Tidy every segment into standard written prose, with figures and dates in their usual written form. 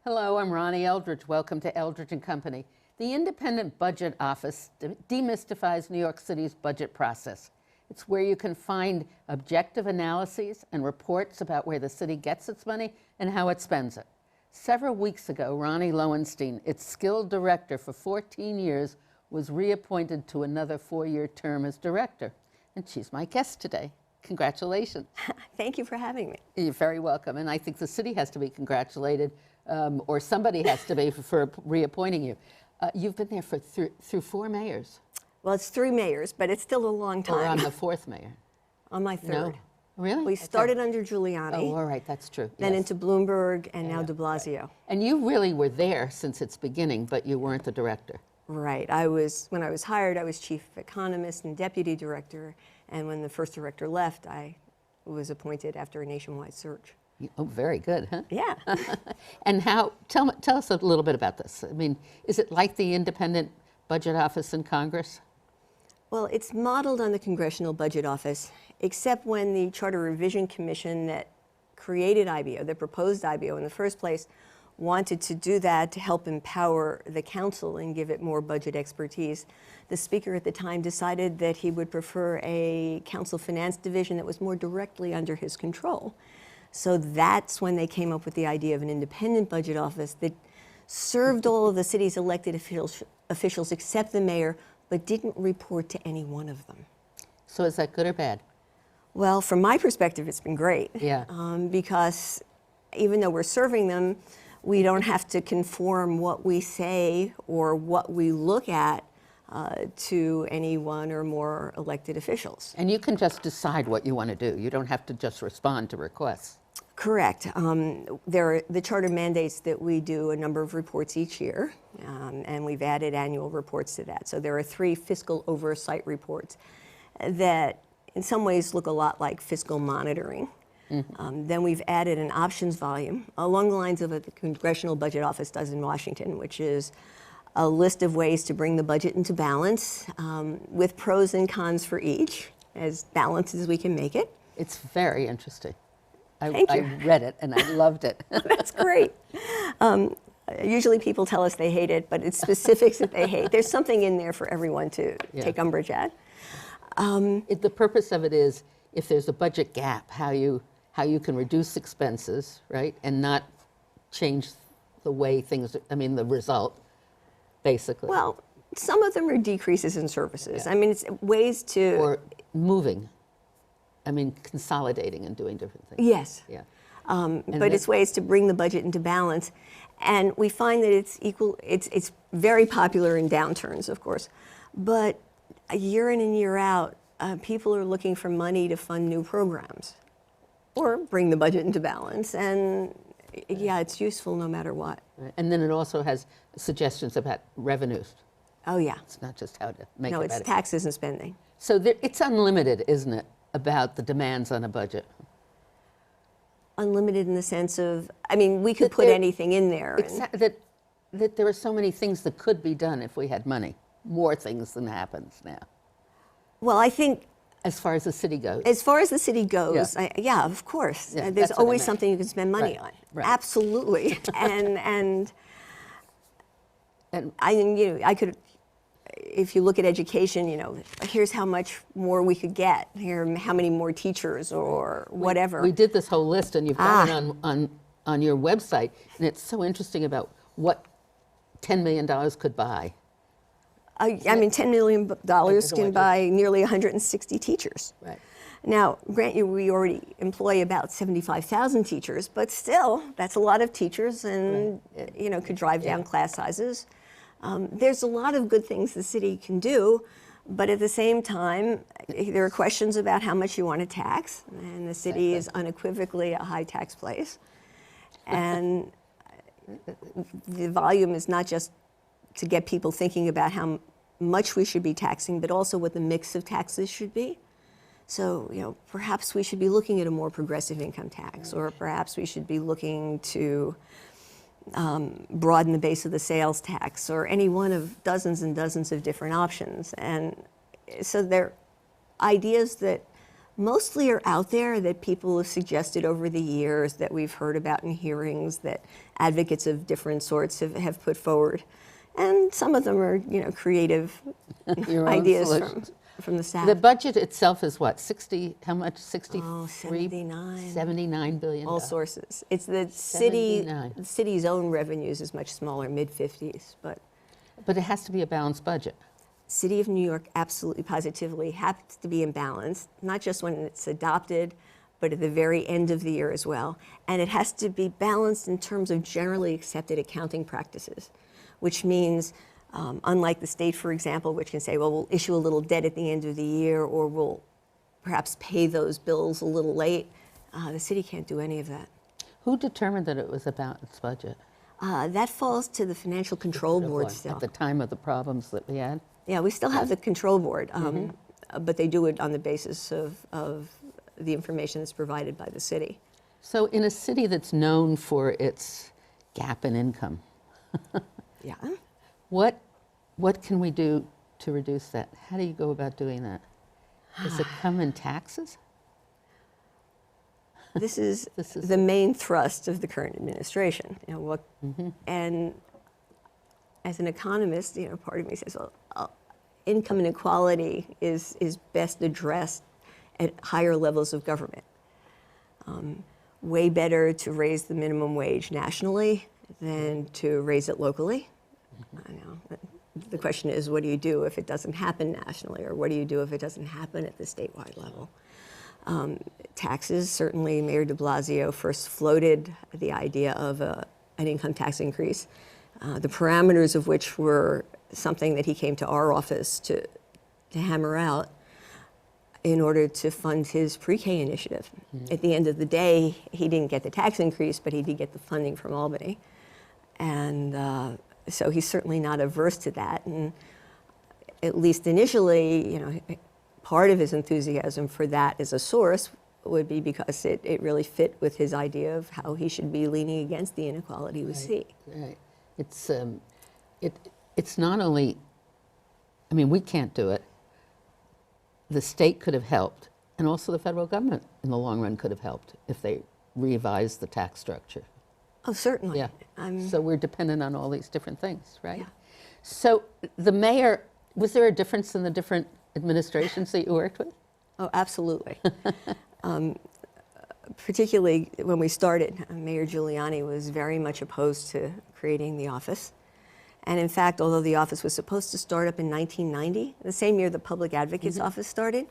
Hello, I'm Ronnie Eldridge. Welcome to Eldridge and Company. The Independent Budget Office demystifies New York City's budget process. It's where you can find objective analyses and reports about where the city gets its money and how it spends it. Several weeks ago, Ronnie Lowenstein, its skilled director for 14 years, was reappointed to another 4-year term as director. And she's my guest today. Congratulations. Thank you for having me. You're very welcome. And I think the city has to be congratulated, or somebody has to be for reappointing you. You've been there for through 4 mayors. Well, it's 3 mayors, but it's still a long time. Or I'm the 4th mayor. On my 3rd. No. Really? We started under Giuliani. Oh, all right, that's true. Then yes. into Bloomberg, and now de Blasio. Right. And you really were there since its beginning, but you weren't the director. Right. When I was hired, I was chief economist and deputy director. And when the first director left, I was appointed after a nationwide search. Oh, very good, huh? Yeah. And tell us a little bit about this. I mean, is it like the Independent Budget Office in Congress? Well, it's modeled on the Congressional Budget Office, except when the Charter Revision Commission that created IBO, that proposed IBO in the first place, wanted to do that to help empower the council and give it more budget expertise. The speaker at the time decided that he would prefer a council finance division that was more directly under his control. So that's when they came up with the idea of an independent budget office that served all of the city's elected officials except the mayor, but didn't report to any one of them. So is that good or bad? Well, from my perspective, it's been great. Yeah. Because even though we're serving them, we don't have to conform what we say or what we look at to any one or more elected officials. And you can just decide what you want to do. You don't have to just respond to requests. Correct. The charter mandates that we do a number of reports each year, and we've added annual reports to that. So there are 3 fiscal oversight reports that in some ways look a lot like fiscal monitoring. Mm-hmm. Then we've added an options volume along the lines of what the Congressional Budget Office does in Washington, which is a list of ways to bring the budget into balance with pros and cons for each, as balanced as we can make it. It's very interesting. Thank you. I read it and I loved it. That's great. Usually people tell us they hate it, but it's specifics that they hate. There's something in there for everyone to take umbrage at. The purpose of it is, if there's a budget gap, how you can reduce expenses, right, and not change the way things, the result, basically. Well, some of them are decreases in services. Yeah. It's ways to... Or moving. Consolidating and doing different things. Yes. Yeah. But it's ways to bring the budget into balance. And we find that it's very popular in downturns, of course. But year in and year out, people are looking for money to fund new programs or bring the budget into balance. And yeah, it's useful no matter what. Right. And then it also has suggestions about revenues. Oh, yeah. It's not just how to make it better. No, it's taxes and spending. So it's unlimited, isn't it, about the demands on a budget? Unlimited in the sense of, we could put anything in there. That there are so many things that could be done if we had money. More things than happens now. Well, I think... As far as the city goes. As far as the city goes, yeah, of course. Yeah, there's always something you can spend money on. Right. Absolutely. and I could, if you look at education, here's how much more we could get. Here, how many more teachers or whatever. We did this whole list, and you've got it on your website, and it's so interesting about what $10 million could buy. $10 million can buy nearly 160 teachers. Right. Now, grant you, we already employ about 75,000 teachers, but still, that's a lot of teachers and, could drive down class sizes. There's a lot of good things the city can do, but at the same time, there are questions about how much you want to tax, and the city is unequivocally a high tax place. And the volume is not just to get people thinking about how much we should be taxing, but also what the mix of taxes should be. So, perhaps we should be looking at a more progressive income tax, or perhaps we should be looking to broaden the base of the sales tax, or any one of dozens and dozens of different options. And so they're ideas that mostly are out there that people have suggested over the years, that we've heard about in hearings, that advocates of different sorts have put forward. And some of them are, creative Your own ideas solutions. from the staff. The budget itself is what, 60, how much, 63? 79. 79 billion. All sources. It's the city, 79. the city's own revenues is much smaller, mid-50s, but But it has to be a balanced budget. City of New York absolutely positively has to be in balance, not just when it's adopted, but at the very end of the year as well. And it has to be balanced in terms of generally accepted accounting practices, which means, unlike the state, for example, which can say, well, we'll issue a little debt at the end of the year, or we'll perhaps pay those bills a little late, the city can't do any of that. Who determined that it was a balanced budget? That falls to the Financial Control Board still. At the time of the problems that we had? Yeah, we still have the control board, but they do it on the basis of the information that's provided by the city. So in a city that's known for its gap in income, Yeah. what can we do to reduce that? How do you go about doing that? Does it come in taxes? This is the main thrust of the current administration. And as an economist, part of me says, well, income inequality is best addressed at higher levels of government. Way better to raise the minimum wage nationally than to raise it locally. I know. The question is, what do you do if it doesn't happen nationally, or what do you do if it doesn't happen at the statewide level? Taxes, certainly Mayor de Blasio first floated the idea of an income tax increase, the parameters of which were something that he came to our office to hammer out in order to fund his pre-K initiative. At the end of the day, he didn't get the tax increase, but he did get the funding from Albany. And so he's certainly not averse to that. And at least initially, part of his enthusiasm for that as a source would be because it really fit with his idea of how he should be leaning against the inequality we see. Right. It's not only, we can't do it. The state could have helped, and also the federal government in the long run could have helped if they revised the tax structure. Oh, certainly. Yeah. So we're dependent on all these different things, right? Yeah. So the mayor, was there a difference in the different administrations that you worked with? Oh, absolutely. Particularly when we started, Mayor Giuliani was very much opposed to creating the office. And in fact, although the office was supposed to start up in 1990, the same year the Public Advocate's Office started,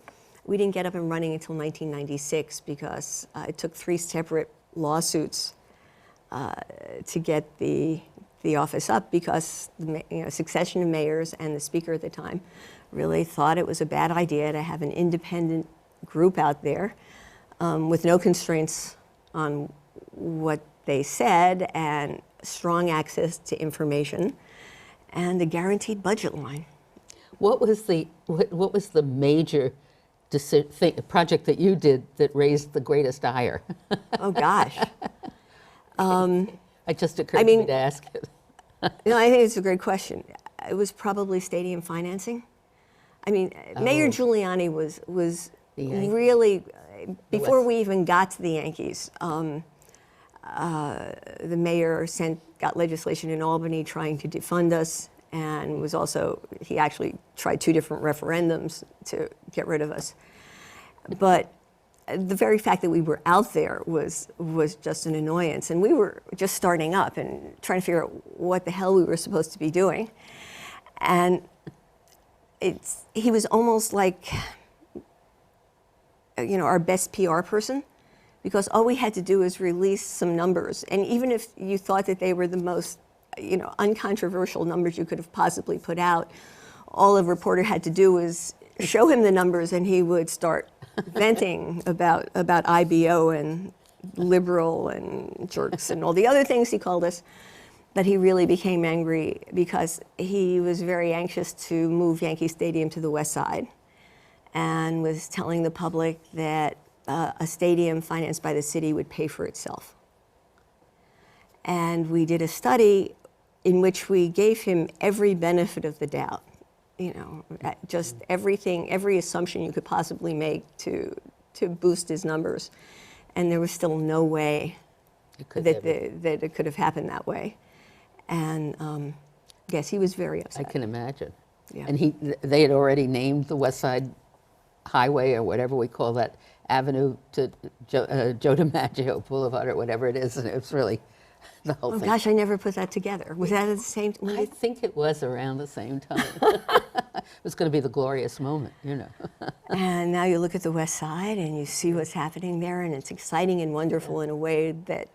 we didn't get up and running until 1996 because it took 3 separate lawsuits to get the office up, because the succession of mayors and the speaker at the time really thought it was a bad idea to have an independent group out there with no constraints on what they said, and strong access to information, and a guaranteed budget line. What was the major project that you did that raised the greatest ire? Oh gosh. It just occurred to me to ask it. I think it's a great question. It was probably stadium financing. Mayor Giuliani was really, before we even got to the Yankees, the mayor got legislation in Albany trying to defund us, and he actually tried 2 different referendums to get rid of us. But the very fact that we were out there was just an annoyance, and we were just starting up and trying to figure out what the hell we were supposed to be doing. And he was almost like, our best PR person, because all we had to do was release some numbers. And even if you thought that they were the most, uncontroversial numbers you could have possibly put out, all a reporter had to do was show him the numbers, and he would start venting about IBO and liberal and jerks and all the other things he called us. But he really became angry because he was very anxious to move Yankee Stadium to the west side, and was telling the public that a stadium financed by the city would pay for itself. And we did a study in which we gave him every benefit of the doubt, just everything, every assumption you could possibly make to to boost his numbers. And there was still no way that it could have happened that way. And yes, he was very upset. I can imagine. Yeah. And they had already named the West Side Highway, or whatever we call that avenue, to Joe DiMaggio Boulevard, or whatever it is, and it was really the whole Oh thing. gosh, I never put that together. Was that at the same time? I think it was around the same time. It was going to be the glorious moment, you know. And now you look at the West Side and you see what's happening there, and it's exciting and wonderful in a way that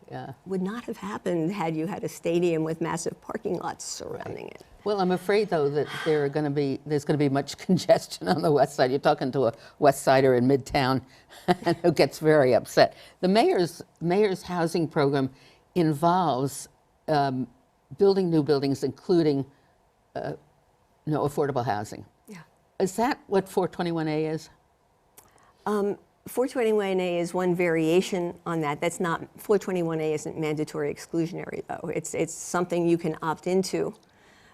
would not have happened had you had a stadium with massive parking lots surrounding it. Well, I'm afraid, though, that there's going to be much congestion on the West Side. You're talking to a West Sider in Midtown who gets very upset. The mayor's housing program involves building new buildings, including affordable housing. Yeah. Is that what 421A is? 421A is one variation on that. That's not, 421A isn't mandatory exclusionary, though. It's something you can opt into,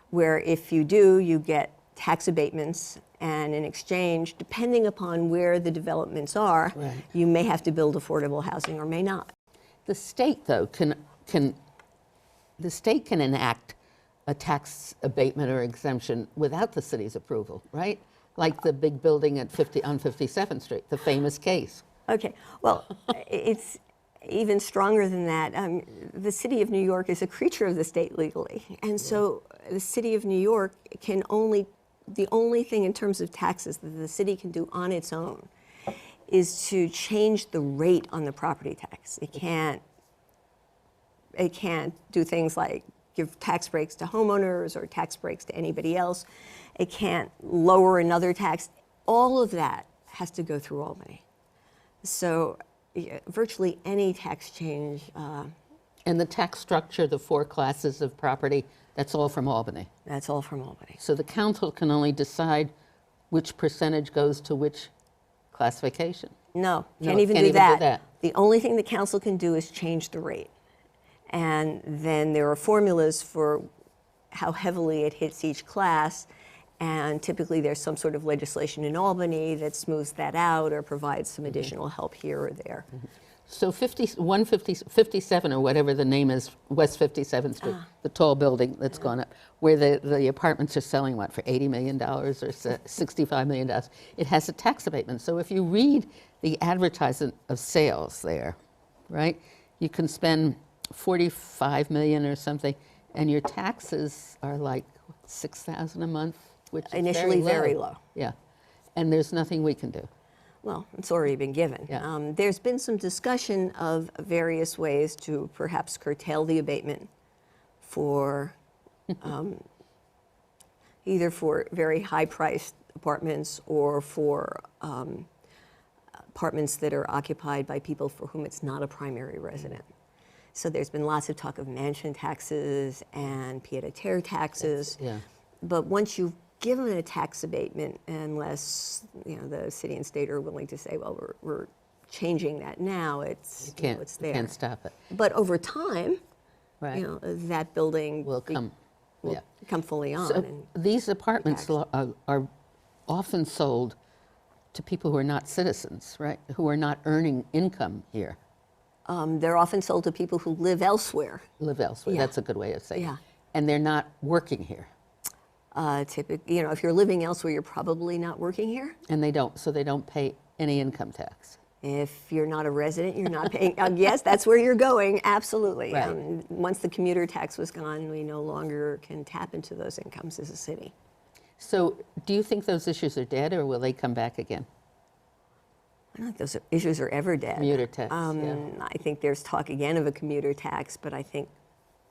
where if you do, you get tax abatements, and in exchange, depending upon where the developments are, you may have to build affordable housing or may not. The state, though, can enact a tax abatement or exemption without the city's approval, right? Like the big building at on 57th Street, the famous case. Okay, well, it's even stronger than that. The city of New York is a creature of the state legally, and so the city of New York can the only thing in terms of taxes that the city can do on its own is to change the rate on the property tax. It can't do things like give tax breaks to homeowners or tax breaks to anybody else. It can't lower another tax. All of that has to go through Albany. So virtually any tax change. And the tax structure, the 4 classes of property, that's all from Albany. That's all from Albany. So the council can only decide which percentage goes to which classification. No, No, can't it even can't do even do that. that. The only thing the council can do is change the rate. And then there are formulas for how heavily it hits each class, and typically there's some sort of legislation in Albany that smooths that out or provides some additional help here or there. So 57, or whatever the name is, West 57th Street, the tall building that's gone up, where the apartments are selling, what, for $80 million or $65 million, it has a tax abatement. So if you read the advertisement of sales there, right, you can spend $45 million or something, and your taxes are like $6,000 a month, which is Initially very low. Yeah, and there's nothing we can do. Well, it's already been given. Yeah. There's been some discussion of various ways to perhaps curtail the abatement for either for very high-priced apartments or for apartments that are occupied by people for whom it's not a primary resident. So there's been lots of talk of mansion taxes and pied-à-terre taxes. Yeah. But once you've given a tax abatement, unless the city and state are willing to say, well, we're changing that now, it's it's there. You can't stop it. But over time, Right. that building Will come. will come fully on. So and these apartments taxed. are often sold to people who are not citizens, right? Who are not earning income here, they're often sold to people who live elsewhere. live elsewhere. Yeah. That's a good way of saying Yeah. it. And they're not working here. Typically, if you're living elsewhere, you're probably not working here. And they don't pay any income tax. If you're not a resident, you're not paying. Yes, that's where you're going, absolutely. Right. Once the commuter tax was gone, we no longer can tap into those incomes as a city. So do you think those issues are dead, or will they come back again? I don't think those issues are ever dead. Commuter tax, I think there's talk again of a commuter tax, but I think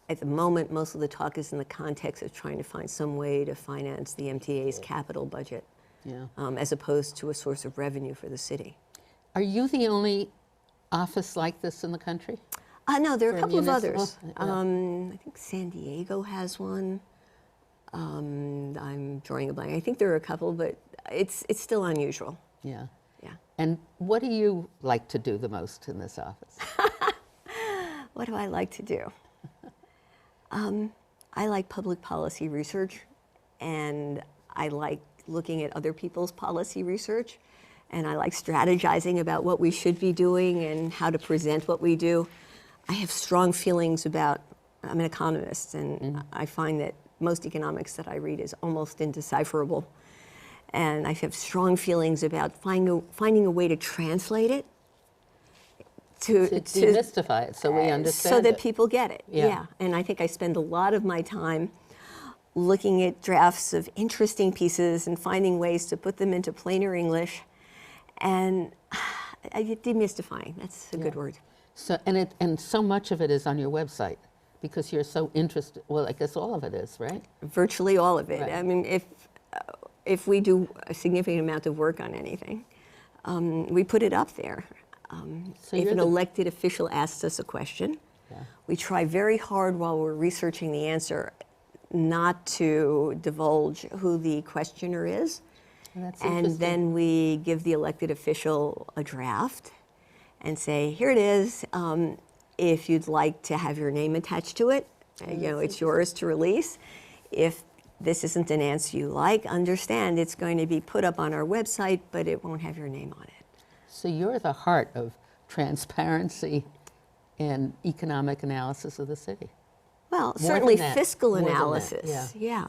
at the moment, most of the talk is in the context of trying to find some way to finance the MTA's capital budget, as opposed to a source of revenue for the city. Are you the only office like this in the country? No, there are a For couple of municipal? others. Yeah. I think San Diego has one. I'm drawing a blank. I think there are a couple, but it's still unusual. Yeah. Yeah. And what do you like to do the most in this office? What do I like to do? I like public policy research, and I like looking at other people's policy research and I like strategizing about what we should be doing and how to present what we do. I have strong feelings about, I'm an economist, and I find that most economics that I read is almost indecipherable. And I have strong feelings about finding a way to translate it, To demystify it so we understand so that it. people get it. Yeah. And I think I spend a lot of my time looking at drafts of interesting pieces and finding ways to put them into plainer English, and demystifying, that's a good word. So, and so much of it is on your website because you're so interested. Well, I guess all of it is, right? Virtually all of it. Right. I mean, if we do a significant amount of work on anything, we put it up there. So if you're an the- elected official asks us a question, we try very hard while we're researching the answer not to divulge who the questioner is. That's And interesting. then we give the elected official a draft and say, here it is. If you'd like to have your name attached to it, it's yours to release. If this isn't an answer you like, understand it's going to be put up on our website, but it won't have your name on it. So you're the heart of transparency and economic analysis of the city. Well, More certainly than that. fiscal More than that, analysis. Yeah.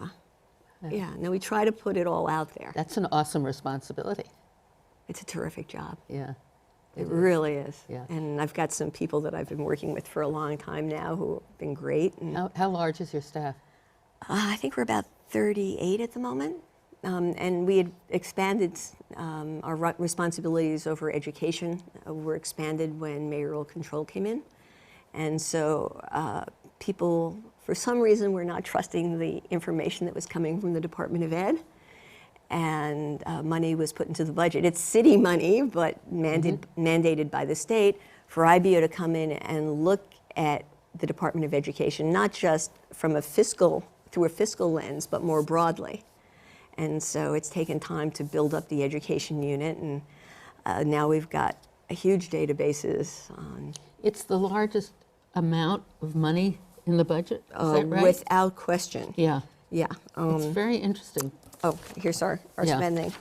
No, we try to put it all out there. That's an awesome responsibility. It's a terrific job. Yeah. It really is. Yeah. And I've got some people that I've been working with for a long time now who have been great. And How large is your staff? I think we're about 38 at the moment. And we had expanded our responsibilities over education were expanded when mayoral control came in. And so people, for some reason, were not trusting the information that was coming from the Department of Ed. And money was put into the budget. It's city money, but mandated by the state for IBO to come in and look at the Department of Education, not just from through a fiscal lens, but more broadly. And so it's taken time to build up the education unit, and now we've got a huge databases on. It's the largest amount of money in the budget, is that right? Without question. Yeah. Yeah. It's very interesting. Oh, here's our Yeah. spending.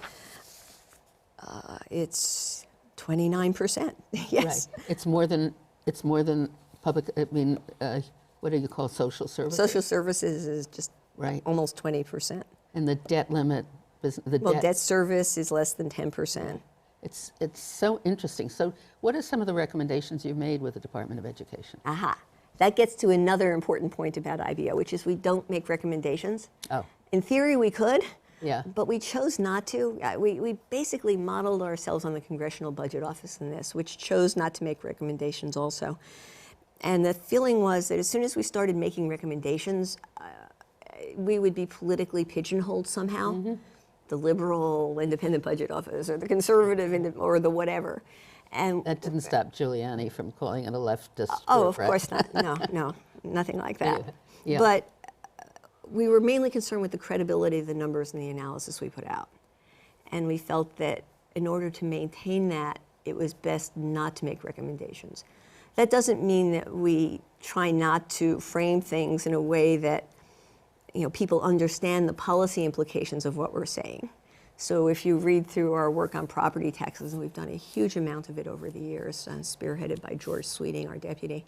It's 29%. Yes. Right. It's more than public, what do you call social services? Social services is just Right. almost 20%. And the debt limit, Debt service is less than 10%. It's so interesting. So what are some of the recommendations you've made with the Department of Education? Aha. That gets to another important point about IBO, which is we don't make recommendations. Oh. In theory, we could. Yeah. But we chose not to. We basically modeled ourselves on the Congressional Budget Office in this, which chose not to make recommendations also. And the feeling was that as soon as we started making recommendations, we would be politically pigeonholed somehow. The liberal independent budget office or the conservative or the whatever. And That didn't stop Giuliani from calling it a leftist oh, group, of right? course not. No, nothing like that. Yeah. But we were mainly concerned with the credibility of the numbers and the analysis we put out. And we felt that in order to maintain that, it was best not to make recommendations. That doesn't mean that we try not to frame things in a way that people understand the policy implications of what we're saying. So if you read through our work on property taxes, and we've done a huge amount of it over the years, spearheaded by George Sweeting, our deputy,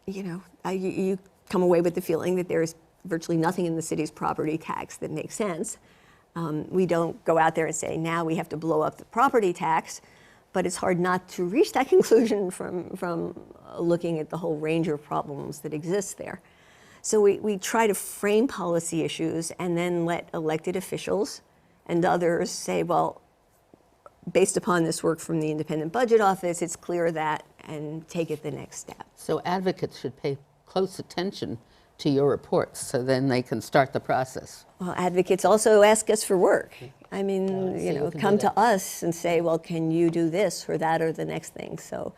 you come away with the feeling that there's virtually nothing in the city's property tax that makes sense. We don't go out there and say, now we have to blow up the property tax, but it's hard not to reach that conclusion from looking at the whole range of problems that exist there. So we try to frame policy issues and then let elected officials and others say, well, based upon this work from the Independent Budget Office, it's clear that, and take it the next step. So advocates should pay close attention to your reports so then they can start the process. Well, advocates also ask us for work. I mean, so you can do come to that. us and say, well, can you do this or that or the next thing? So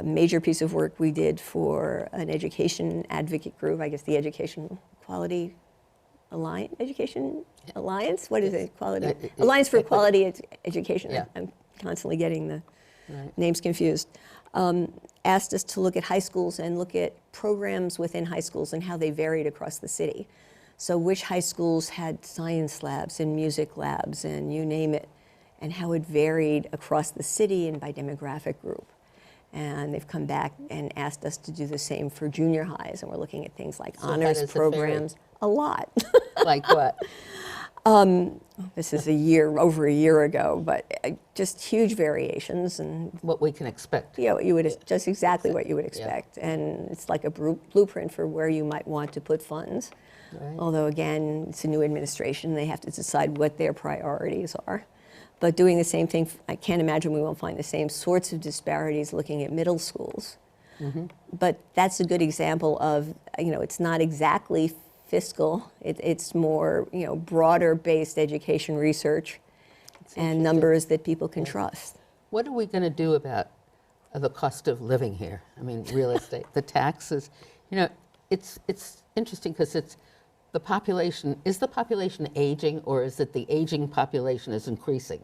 major piece of work we did for an education advocate group, I guess the Education Quality Alliance, what is it? Alliance for Quality Education. Yeah. I'm constantly getting the Right. names confused. Asked us to look at high schools and look at programs within high schools and how they varied across the city. So which high schools had science labs and music labs and you name it, and how it varied across the city and by demographic group. And they've come back and asked us to do the same for junior highs, and we're looking at things like So how honors does it programs. A lot. Like what? This is over a year ago, but just huge variations, and What we can expect. you would just exactly what you would expect. And it's like a blueprint for where you might want to put funds. Right. Although again, it's a new administration, they have to decide what their priorities are. But doing the same thing, I can't imagine we won't find the same sorts of disparities looking at middle schools. But that's a good example of, it's not exactly fiscal, it's more, broader based education research and numbers that people can trust. What are we going to do about the cost of living here? I mean, real estate, the taxes. It's interesting because it's the population. Is the population aging, or is it the aging population is increasing?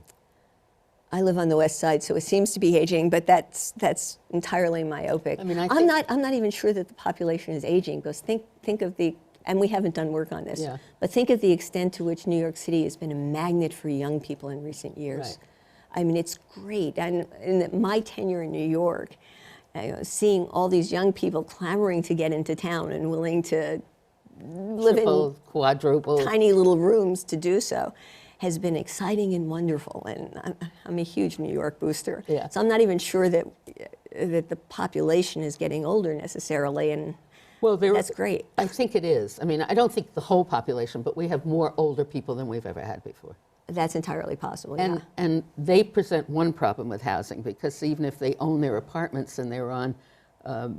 I live on the west side, so it seems to be aging, but that's entirely myopic. I mean, I'm not even sure that the population is aging, because think of the, and we haven't done work on this, but think of the extent to which New York City has been a magnet for young people in recent years. Right. I mean, it's great. And in my tenure in New York, seeing all these young people clamoring to get into town and willing to live Triple, quadruple. in tiny little rooms to do so has been exciting and wonderful. And I'm a huge New York booster. Yeah. So I'm not even sure that the population is getting older necessarily. And Well, that's great. I think it is. I mean, I don't think the whole population, but we have more older people than we've ever had before. That's entirely possible. And they present one problem with housing, because even if they own their apartments and they're on a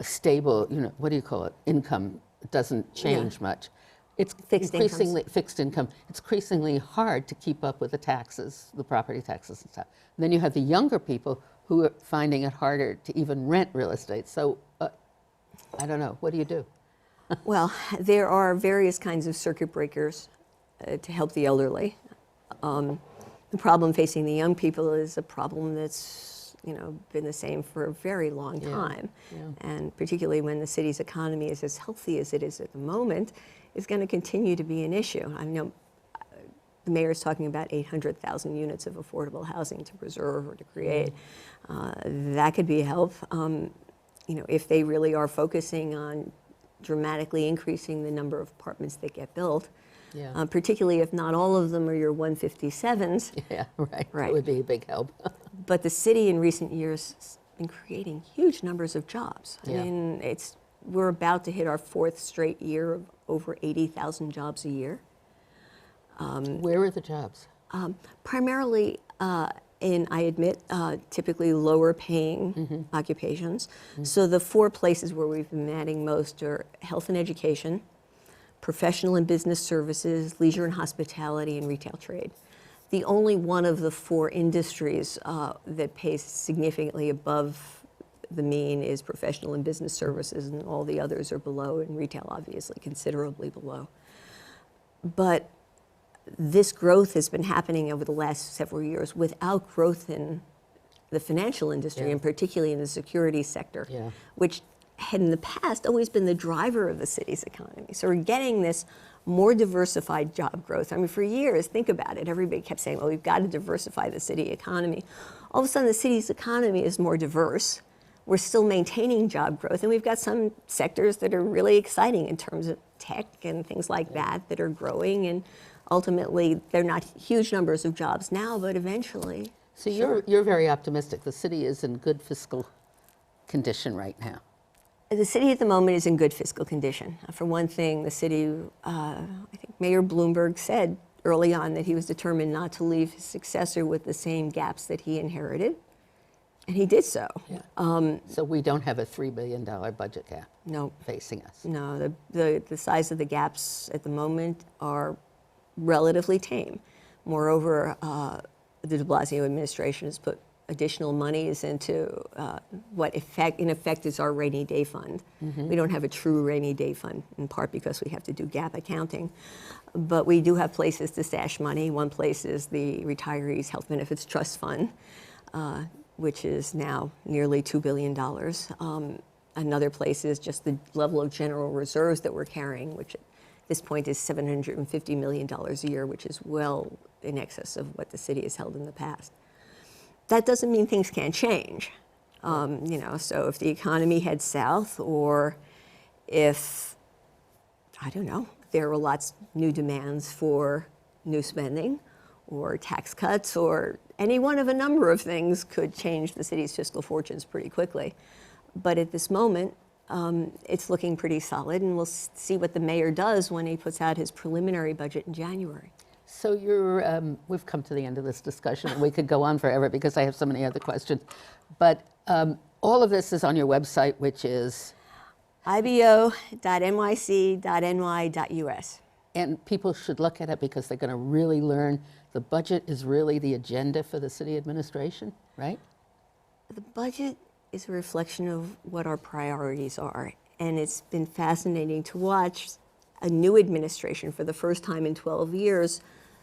stable, what do you call it, income, it doesn't change much. It's Fixed increasingly fixed income. It's increasingly hard to keep up with the taxes, the property taxes and stuff. And then you have the younger people who are finding it harder to even rent real estate. So I don't know. What do you do? Well, there are various kinds of circuit breakers to help the elderly. The problem facing the young people is a problem that's been the same for a very long time. And particularly when the city's economy is as healthy as it is at the moment, is going to continue to be an issue. I know the mayor's talking about 800,000 units of affordable housing to preserve or to create. That could be a help. If they really are focusing on dramatically increasing the number of apartments that get built, particularly if not all of them are your 157s. Yeah, right. That would be a big help. But the city in recent years has been creating huge numbers of jobs. I mean, we're about to hit our 4th straight year of over 80,000 jobs a year. Where are the jobs? Primarily in, I admit, typically lower paying occupations. So the 4 places where we've been adding most are health and education, professional and business services, leisure and hospitality, and retail trade. The only one of the 4 industries that pays significantly above the mean is professional and business services, and all the others are below, and retail obviously considerably below. But this growth has been happening over the last several years without growth in the financial industry, and particularly in the securities sector, which had in the past always been the driver of the city's economy. So we're getting this more diversified job growth. I mean, for years, think about it, everybody kept saying, well, we've got to diversify the city economy. All of a sudden, the city's economy is more diverse. We're still maintaining job growth, and we've got some sectors that are really exciting in terms of tech and things like that are growing, and ultimately, they're not huge numbers of jobs now, but eventually. So you're very optimistic. The city is in good fiscal condition right now. The city at the moment is in good fiscal condition. For one thing, the city, I think Mayor Bloomberg said early on that he was determined not to leave his successor with the same gaps that he inherited, and he did so. So we don't have a $3 billion budget gap facing us. No, the size of the gaps at the moment are relatively tame. Moreover, the de Blasio administration has put additional monies into what in effect is our rainy day fund. We don't have a true rainy day fund, in part because we have to do gap accounting. But we do have places to stash money. One place is the Retirees Health Benefits Trust Fund, which is now nearly $2 billion. Another place is just the level of general reserves that we're carrying, which this point is $750 million a year, which is well in excess of what the city has held in the past. That doesn't mean things can't change. So if the economy heads south, or if, I don't know, there are lots of new demands for new spending or tax cuts, or any one of a number of things could change the city's fiscal fortunes pretty quickly. But at this moment, it's looking pretty solid, and we'll see what the mayor does when he puts out his preliminary budget in January. So we've come to the end of this discussion, and we could go on forever because I have so many other questions. But all of this is on your website, which is? ibo.nyc.ny.us. And people should look at it because they're going to really learn the budget is really the agenda for the city administration, right? The budget is a reflection of what our priorities are. And it's been fascinating to watch a new administration, for the first time in 12 years,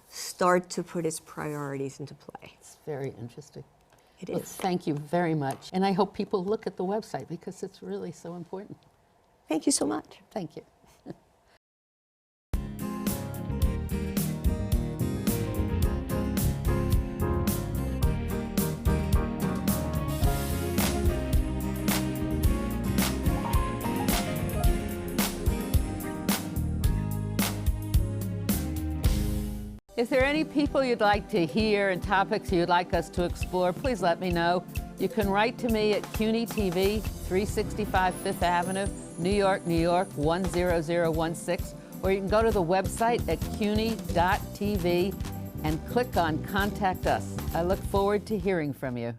start to put its priorities into play. It's very interesting. It Well, is. thank you very much. And I hope people look at the website because it's really so important. Thank you so much. Thank you. If there are any people you'd like to hear and topics you'd like us to explore, please let me know. You can write to me at CUNY TV, 365 Fifth Avenue, New York, New York, 10016, or you can go to the website at cuny.tv and click on Contact Us. I look forward to hearing from you.